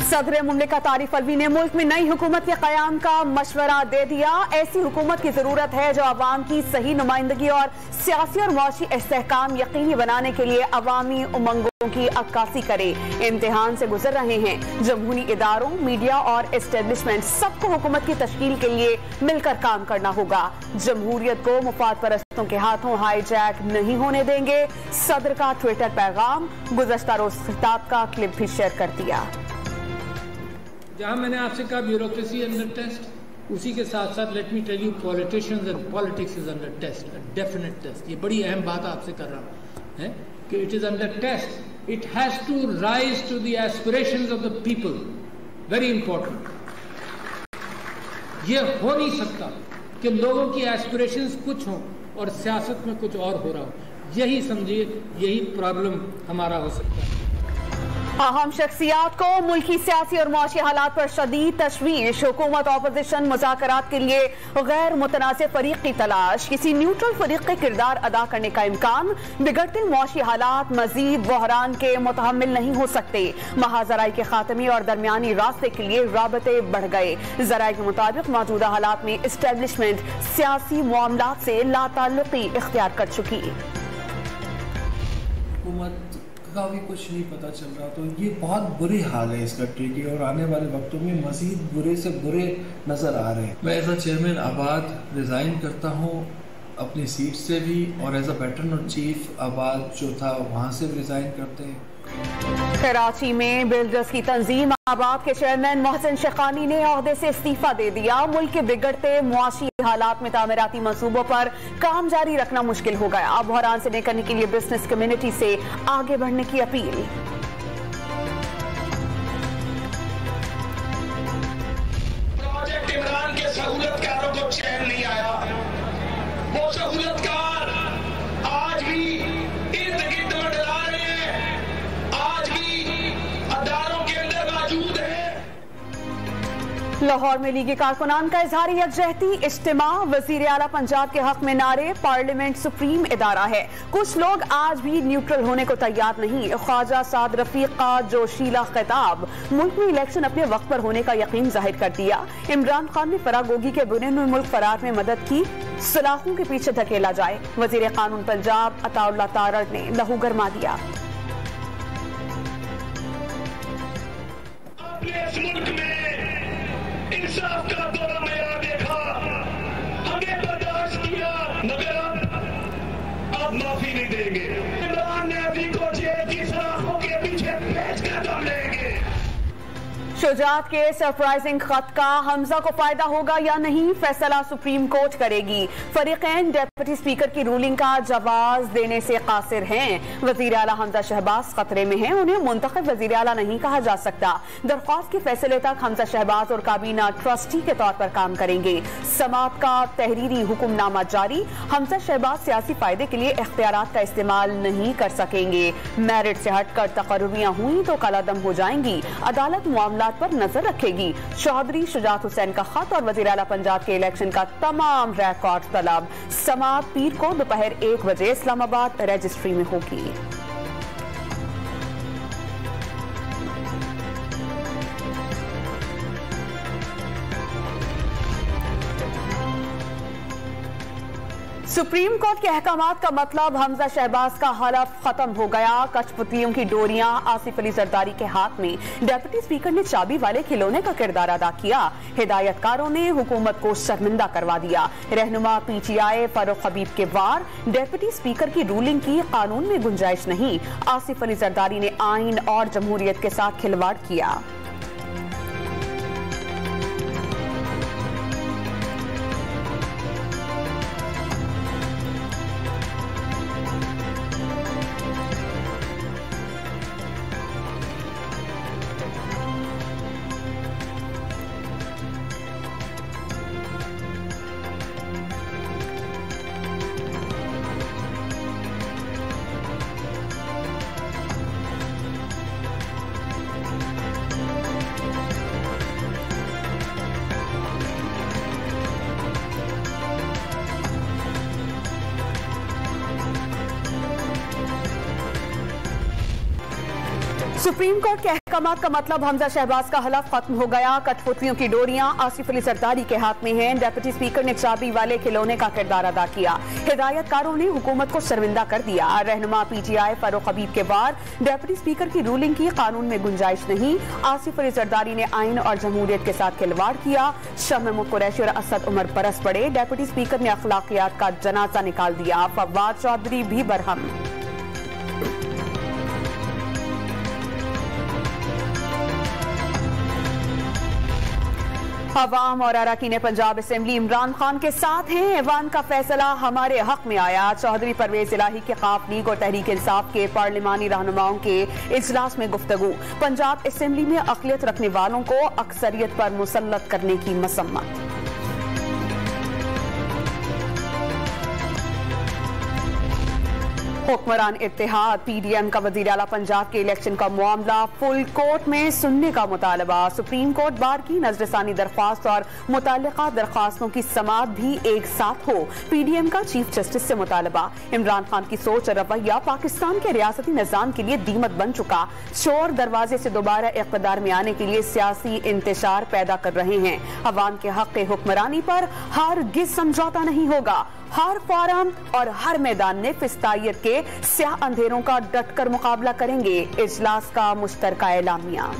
सदर मुमलिकत आरिफ अलवी ने मुल्क में नई हुकूमत के क़याम का मशवरा दे दिया। ऐसी हुकूमत की जरूरत है जो अवाम की सही नुमाइंदगी और सियासी और मुआशी इस्तेहकाम यकीनी बनाने के लिए अवामी उमंगों की अक्कासी करे। इम्तिहान से गुजर रहे हैं जमहूरी इदारों, मीडिया और एस्टेब्लिशमेंट। सबको हुकूमत की तश्कील के लिए मिलकर काम करना होगा। जमहूरियत को मुफाद परस्तों के हाथों हाईजैक नहीं होने देंगे। सदर का ट्विटर पैगाम गुज़श्ता रोज खिताब का क्लिप भी शेयर कर दिया। जहां मैंने आपसे कहा ब्यूरोक्रेसी अंडर टेस्ट, उसी के साथ साथ let me tell you politicians and politics is under test, definite test. ये बड़ी अहम बात आपसे कर रहा हूं है कि it is under test. It has to rise to the aspirations of the people, very important. ये हो नहीं सकता कि लोगों की एस्पिरेशंस कुछ हों और सियासत में कुछ और हो रहा हो। यही समझिए, यही प्रॉब्लम हमारा हो सकता है। अहम शख्सियात को मुल्की सियासी और मुआशी हालात पर शदीद तशवीश। हुकूमत ऑपोजिशन मुज़ाकरात के लिए गैर मुतनाज़िर फरीक की तलाश। किसी न्यूट्रल फरीक के किरदार अदा करने का इम्कान। बिगड़ते मुआशी हालात मजीद बहरान के मुतहम्मिल नहीं हो सकते। महाजराई के खात्मे और दरमियानी रास्ते के लिए राबते बढ़ गए। जराए के मुताबिक मौजूदा हालात में इस्टेब्लिशमेंट सियासी मामलात से लाताल्लुकी इख्तियार कर चुकी। का भी कुछ नहीं पता चल रहा, तो ये बहुत बुरी हाल है इस कंट्री की और आने वाले वक्तों में मजीद बुरे से बुरे नजर आ रहे हैं। मैं एज अ चेयरमैन आबाद रिजाइन करता हूँ अपनी सीट से भी, और एज अ पैटर्न और चीफ आबाद जो था वहाँ से भी रिजाइन करते हैं। कराची में बिल्डर्स की तंजीम आबाद के चेयरमैन मोहसिन शेखानी ने ओहदे से इस्तीफा दे दिया। मुल्क के बिगड़ते मुआशी हालात में तामीराती मंसूबों पर काम जारी रखना मुश्किल हो गया। अब बहरान से निकलने के लिए बिजनेस कम्युनिटी से आगे बढ़ने की अपील। प्रोजेक्ट इमरान के सहूलतकारों को चैन नहीं आया। वो सहूलतकार आज भी इर्द गिर्द मंडरा रहे हैं, आज भी अदारों के अंदर मौजूद है। लाहौर में लीगी कारकुनान का इजहार यकजहती इज्तिमा। वजीर आला पंजाब के हक में नारे। पार्लियामेंट सुप्रीम इदारा है, कुछ लोग आज भी न्यूट्रल होने को तैयार नहीं। ख्वाजा साद रफीक का जोशीला खिताब। मुल्क में इलेक्शन अपने वक्त पर होने का यकीन जाहिर कर दिया। इमरान खान ने फरागोगी के बुने में मुल्क फरार में मदद की। सलाखों के पीछे धकेला जाए। वजीर कानून पंजाब अताउल्लाह तारड़ ने लहू गरमा दिया। इंसाफ का दौरा मेरा देखा, हमें बर्दाश्त किया, मगर अब माफी नहीं देंगे। इमरान ने अभी को जेल की सलाखों के पीछे भेजकर दम लेंगे। शुजात के सरप्राइजिंग खत का हमजा को फायदा होगा या नहीं, फैसला सुप्रीम कोर्ट करेगी। फरीकैन डेप्यूटी स्पीकर की रूलिंग का जवाब देने से कासिर हैं। वजीर आला हमजा शहबाज खतरे में हैं, उन्हें मुंतखब वजीर आला नहीं कहा जा सकता। दरख्वास्त के फैसले तक हमजा शहबाज और काबीना ट्रस्टी के तौर पर काम करेंगे। समात का तहरीरी हुक्मनामा जारी। हमजा शहबाज सियासी फायदे के लिए इख्तियारात का इस्तेमाल नहीं कर सकेंगे। मेरिट से हटकर तकर्रुरियां हुई तो कलादम हो जाएंगी। अदालत मामला पर नजर रखेगी। चौधरी शुजात हुसैन का खत और वजीर आला पंजाब के इलेक्शन का तमाम रिकॉर्ड तलब। समात पीर को दोपहर 1 बजे इस्लामाबाद रजिस्ट्री में होगी। सुप्रीम कोर्ट के अहकामात का मतलब हमजा शहबाज का हलफ खत्म हो गया। कठपुतलियों की डोरियां आसिफ अली जरदारी के हाथ में। डेप्यूटी स्पीकर ने चाबी वाले खिलौने का किरदार अदा किया। हिदायतकारों ने हुकूमत को शर्मिंदा करवा दिया। रहनुमा PTI फारूक हबीब के वार। डेप्यूटी स्पीकर की रूलिंग की कानून में गुंजाइश नहीं। आसिफ अली जरदारी ने आइन और जमहूरियत के साथ खिलवाड़ किया। सुप्रीम कोर्ट के अहकामात का मतलब हमजा शहबाज का हलफ खत्म हो गया। कठपुतलियों की डोरियां आसिफ अली जरदारी के हाथ में हैं। डिप्टी स्पीकर ने चाबी वाले खिलौने का किरदार अदा किया। हिदायतकारों ने हुकूमत को शर्मिंदा कर दिया। रहनुमा पीटीआई फारूक हबीब के बाद डिप्टी स्पीकर की रूलिंग की कानून में गुंजाइश नहीं। आसिफ अली जरदारी ने आइन और जमहूरियत के साथ खिलवाड़ किया। शाह महमूद कुरैशी और असद उमर बरस पड़े। डिप्टी स्पीकर ने अखलाकियात का जनाजा निकाल दिया। फवाद चौधरी भी बरहम। अवाम और अरकान पंजाब असेंबली इमरान खान के साथ हैं। ऐवान का फैसला हमारे हक में आया। चौधरी परवेज इलाही के खिलाफ लीग और तहरीक इंसाफ के पार्लिमानी रहनुमाओं के इजलास में गुफ्तगू। पंजाब असेंबली में अक़लियत रखने वालों को अक्सरियत पर मुसल्लत करने की मसम्मत। हुक्मरान इत्तेहाद पीडीएम का वज़ीर आला पंजाब के इलेक्शन का मामला फुल कोर्ट में सुनने का मुतालबा। सुप्रीम कोर्ट बार की नजरसानी दरख्वास्त और मुताल्लिका दरख्वास्तों की समाअत भी एक साथ हो। पीडीएम का चीफ जस्टिस से मुतालबा। इमरान खान की सोच और रवैया पाकिस्तान के रियासती निजाम के लिए दीमत बन चुका। शोर दरवाजे से दोबारा इक़्तिदार में आने के लिए सियासी इंतशार पैदा कर रहे हैं। अवाम के हक हुक्मरानी पर हरगिज़ समझौता नहीं होगा। हर फोरम और हर मैदान में फिस्तायत के स्याह अंधेरों का डटकर मुकाबला करेंगे। इजलास का मुश्तरका एलामिया।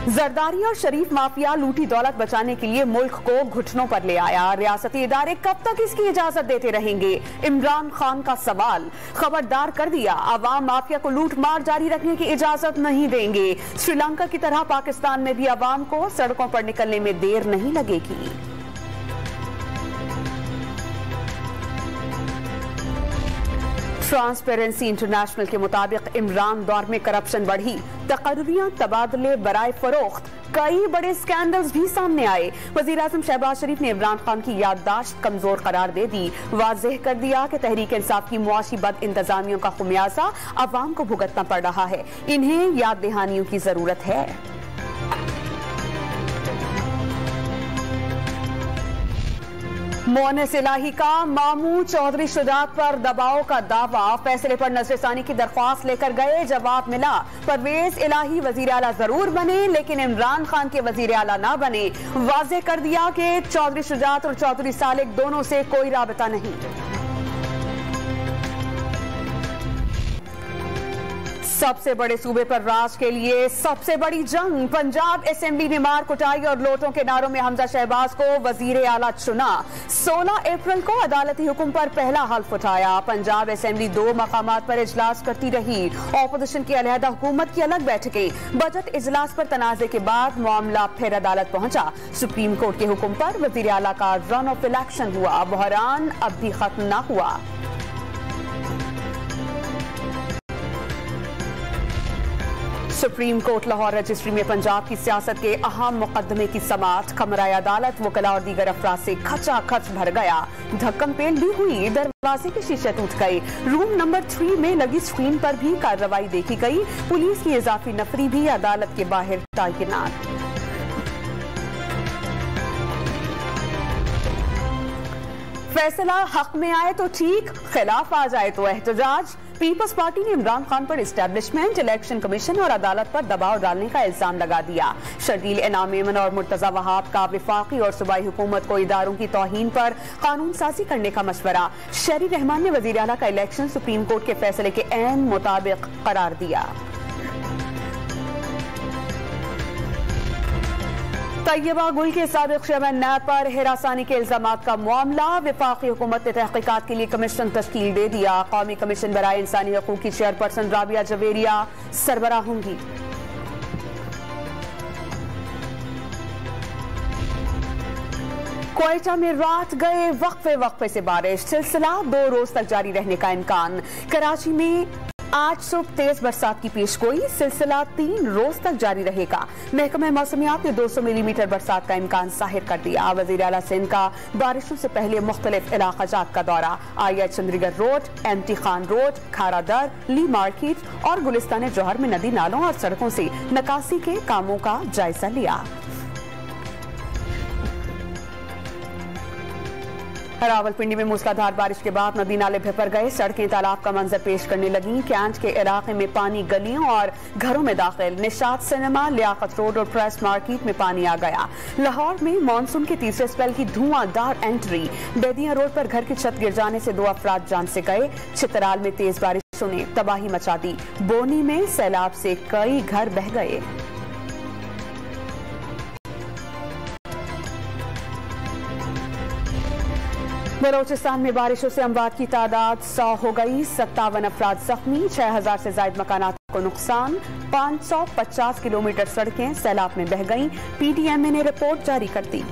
जरदारी और शरीफ माफिया लूटी दौलत बचाने के लिए मुल्क को घुटनों पर ले आया। रियासती इदारे कब तक इसकी इजाजत देते रहेंगे? इमरान खान का सवाल। खबरदार कर दिया, अवाम माफिया को लूट मार जारी रखने की इजाजत नहीं देंगे। श्रीलंका की तरह पाकिस्तान में भी अवाम को सड़कों पर निकलने में देर नहीं लगेगी। ट्रांसपेरेंसी इंटरनेशनल के मुताबिक इमरान दौर में करप्शन बढ़ी। तकर्रियां, तबादले बराए फरोख्त, कई बड़े स्कैंडल्स भी सामने आए। वजीर आजम शहबाज शरीफ ने इमरान खान की याददाश्त कमजोर करार दे दी। वाज़ेह कर दिया कि तहरीक इंसाफ की मुआशी बद इंतजामियों का खुमियाजा अवाम को भुगतना पड़ रहा है। इन्हें याद दहानियों की जरूरत है। मोनिस इलाही का मामू चौधरी शुजात पर दबाव का दावा। फैसले पर नजरसानी की दरख्वास्त लेकर गए, जवाब मिला परवेज इलाही वजीर आला जरूर बने लेकिन इमरान खान के वजीर आला ना बने। वाज़ेह कर दिया कि चौधरी शुजात और चौधरी सालिक दोनों से कोई राबता नहीं। सबसे बड़े सूबे पर राज के लिए सबसे बड़ी जंग। पंजाब असेंबली ने मार कुटाई और लोटों के नारों में हमजा शहबाज को वजीर आला चुना। 16 अप्रैल को अदालती हुक्म पर पहला हल्फ उठाया। पंजाब असेंबली 2 मकामात पर इजलास करती रही। ऑपोजिशन की अलहदा, हुकूमत की अलग बैठकें। बजट इजलास पर तनाजे के बाद मामला फिर अदालत पहुंचा। सुप्रीम कोर्ट के हुक्म पर वजीर आला का रन ऑफ इलेक्शन हुआ। बहरान अब भी खत्म न हुआ। सुप्रीम कोर्ट लाहौर रजिस्ट्री में पंजाब की सियासत के अहम मुकदमे की समाअत। कमराए अदालत वकला और दीगर अफराद से खचाखच भर गया। धक्कम पेल भी हुई, दरवाजे के शीशे टूट गए। रूम नंबर 3 में लगी स्क्रीन पर भी कार्रवाई देखी गई। पुलिस की इजाफी नफरी भी अदालत के बाहर तैनात। फैसला हक में आए तो ठीक, खिलाफ आ जाए तो एहतजाज। पीपल्स पार्टी ने इमरान खान पर एस्टेब्लिशमेंट, इलेक्शन कमीशन और अदालत पर दबाव डालने का इल्जाम लगा दिया। शर्जील इनाम मेमन और मुर्तजा वहाब का वफाकी और सूबाई हुकूमत को इदारों की तौहीन पर कानून साजी करने का मशवरा। शहरी रहमान ने वजीर आला का इलेक्शन सुप्रीम कोर्ट के फैसले के ऐन मुताबिक करार दिया। तैयबा गुल के साबिक चेयरमैन नैब पर हिरासानी के इल्जामात का मामला। वफाकी हुकूमत ने तहकीकात के लिए कमीशन तश्कील दे दिया। कौमी कमीशन बराए इंसानी हकूक की चेयरपर्सन राबिया जवेरिया सरबराह होंगी। क्वेटा में रात गए वक्फे से बारिश। सिलसिला 2 रोज तक जारी रहने का इम्कान। कराची में आज सुबह तेज बरसात की पेशगोई। सिलसिला 3 रोज तक जारी रहेगा। महकमा मौसमियात ने 200 मिलीमीटर बरसात का इम्कान जाहिर कर दिया। वजीर आला सिंध का बारिशों से पहले मुख्तलिफ इलाकाजात का दौरा। IH Chundrigar road, MT Khan road, Kharadar, Lea market और गुलिस्तान जौहर में नदी नालों और सड़कों से निकासी के कामों का जायजा लिया। रावलपिंडी में मूसलाधार बारिश के बाद नदी नाले भर गए, सड़कें तालाब का मंजर पेश करने लगी। कैंट के इलाके में पानी गलियों और घरों में दाखिल। निशात सिनेमा, लियाकत रोड और प्रेस मार्केट में पानी आ गया। लाहौर में मानसून के तीसरे स्पेल की धुआंधार एंट्री। बेदिया रोड पर घर की छत गिर जाने से 2 अफराद जान से गए। चित्राल में तेज बारिशों ने तबाही मचा दी। बोनी में सैलाब से कई घर बह गए। बलोचिस्तान में बारिशों से अमवात की तादाद 100 हो गई। 57 अफराद जख्मी। 6000 से ज्यादा मकानात को नुकसान। 550 किलोमीटर सड़कें सैलाब में बह गईं। पीटीएमए ने रिपोर्ट जारी कर दी।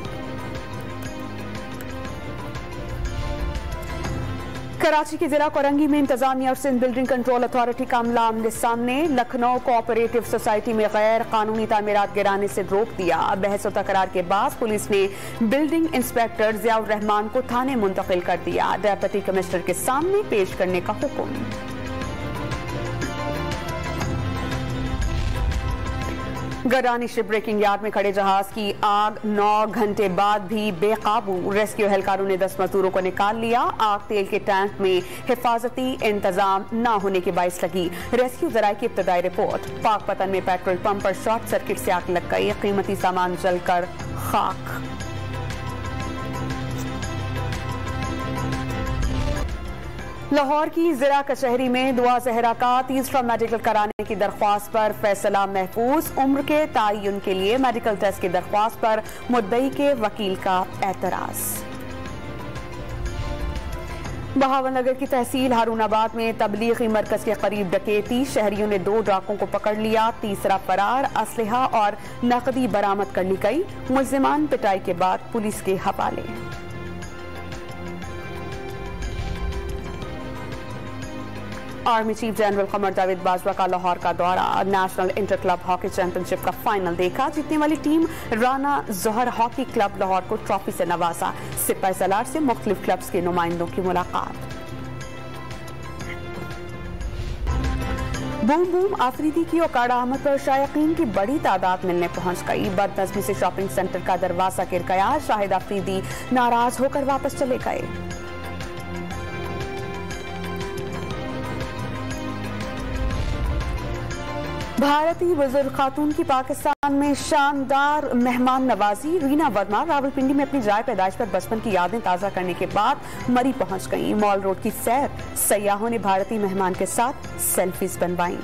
कराची के जिला कोरंगी में इंतजामिया और सिंध बिल्डिंग कंट्रोल अथॉरिटी का अमला आमने सामने। लखनऊ कोऑपरेटिव सोसाइटी में गैर कानूनी तामीरात गिराने से रोक दिया। बहस और तकरार के बाद पुलिस ने बिल्डिंग इंस्पेक्टर जियाउर रहमान को थाने मुंतकिल कर दिया। डेप्यूटी कमिश्नर के सामने पेश करने का हुक्म। गडानी शिप ब्रेकिंग यार्ड में खड़े जहाज की आग 9 घंटे बाद भी बेकाबू। रेस्क्यू एहलकारों ने 10 मजदूरों को निकाल लिया। आग तेल के टैंक में हिफाजती इंतजाम न होने के बायस लगी। रेस्क्यू जराये की इब्तदाई रिपोर्ट। पाकपतन में पेट्रोल पंप पर शॉर्ट सर्किट से आग लग गई। कीमती सामान जलकर खाक। लाहौर की जिला कचहरी में दुआ जहरा का तीसरा मेडिकल कराने की दरख्वास्त पर फैसला महफूज। उम्र के तयन के लिए मेडिकल टेस्ट की दरख्वास्त पर मुद्दई के वकील का एतराज। बहावलनगर की तहसील हारूनाबाद में तबलीगी मरकज के करीब डकैती। शहरियों ने 2 डाकुओं को पकड़ लिया। तीसरा फरार। असलहा और नकदी बरामद कर ली गई। मुल्जिमान पिटाई के बाद पुलिस के हवाले। Army chief general Qamar Javed Bajwa का लाहौर का दौरा। National inter club hockey championship का फाइनल देखा। जीतने वाली टीम राना जोहर हॉकी क्लब लाहौर को ट्रॉफी से नवाजा। सिपाही सलार से मुख्तलिफ क्लब्स के नुमाइंदों की मुलाकात। बूम बूम आफरीदी की ओकाड़ा अहमद पर शायकीन की बड़ी तादाद मिलने पहुंच गई। बदनज़मी से शॉपिंग सेंटर का दरवाजा गिर गया। शाहिद आफरीदी नाराज होकर वापस चले गए। भारतीय बुजुर्ग खातून की पाकिस्तान में शानदार मेहमान नवाजी। रीना वर्मा रावलपिंडी में अपनी जाए पैदाइश पर बचपन की यादें ताज़ा करने के बाद मरी पहुंच गईं। मॉल रोड की सैर। सयाहों ने भारतीय मेहमान के साथ सेल्फीज बनवाईं।